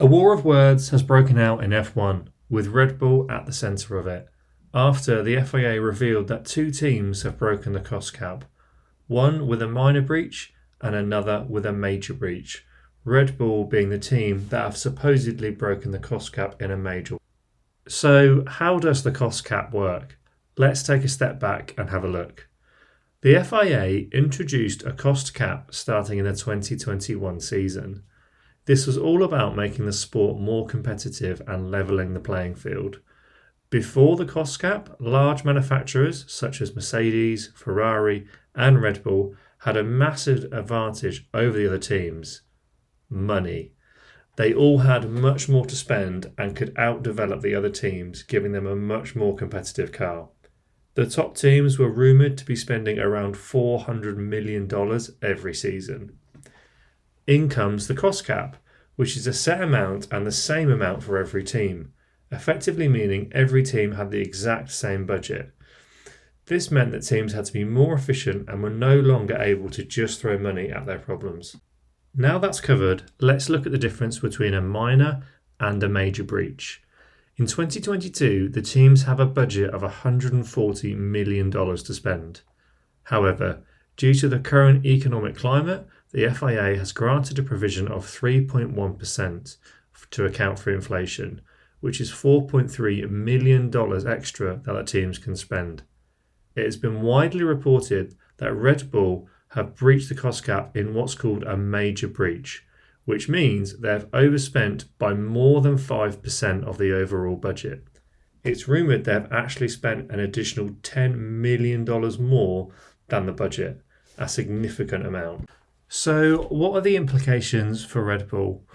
A war of words has broken out in F1, with Red Bull at the centre of it, after the FIA revealed that two teams have broken the cost cap, one with a minor breach and another with a major breach, Red Bull being the team that have supposedly broken the cost cap in a major way. So how does the cost cap work? Let's take a step back and have a look. The FIA introduced a cost cap starting in the 2021 season. This was all about making the sport more competitive and levelling the playing field. Before the cost cap, large manufacturers such as Mercedes, Ferrari and Red Bull had a massive advantage over the other teams: money. They all had much more to spend and could outdevelop the other teams, giving them a much more competitive car. The top teams were rumoured to be spending around $400 million every season. In comes the cost cap, which is a set amount and the same amount for every team, effectively meaning every team had the exact same budget. This meant that teams had to be more efficient and were no longer able to just throw money at their problems. Now that's covered, let's look at the difference between a minor and a major breach. In 2022, the teams have a budget of $140 million to spend. However, due to the current economic climate, the FIA has granted a provision of 3.1% to account for inflation, which is $4.3 million extra that the teams can spend. It has been widely reported that Red Bull have breached the cost cap in what's called a major breach, which means they have overspent by more than 5% of the overall budget. It's rumoured they have actually spent an additional $10 million more than the budget, a significant amount. So what are the implications for Red Bull?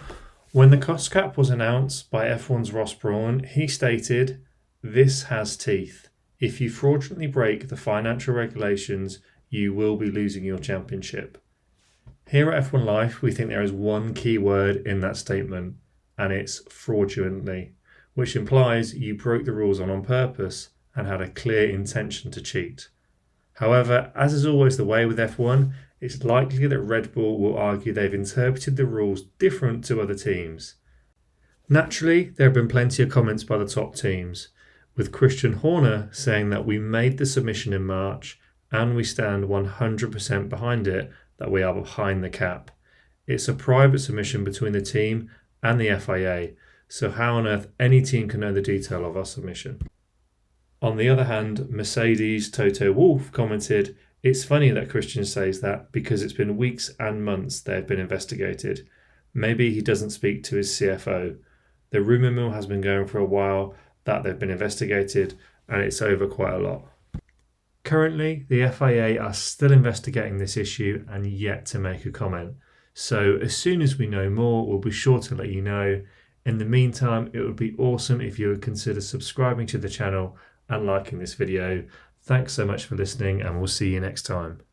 When the cost cap was announced by F1's Ross Brawn, he stated, "This has teeth. If you fraudulently break the financial regulations, you will be losing your championship." Here at F1 Life, we think there is one key word in that statement, and it's fraudulently, which implies you broke the rules on purpose and had a clear intention to cheat. However, as is always the way with F1, it's likely that Red Bull will argue they've interpreted the rules different to other teams. Naturally, there have been plenty of comments by the top teams, with Christian Horner saying that we made the submission in March and we stand 100% behind it, that we are behind the cap. It's a private submission between the team and the FIA, so how on earth any team can know the detail of our submission? On the other hand, Mercedes' Toto Wolff commented, "It's funny that Christian says that because it's been weeks and months they've been investigated. Maybe he doesn't speak to his CFO. The rumour mill has been going for a while that they've been investigated and it's over quite a lot." Currently, the FIA are still investigating this issue and yet to make a comment. So as soon as we know more, we'll be sure to let you know. In the meantime, it would be awesome if you would consider subscribing to the channel and liking this video. Thanks so much for listening, and we'll see you next time.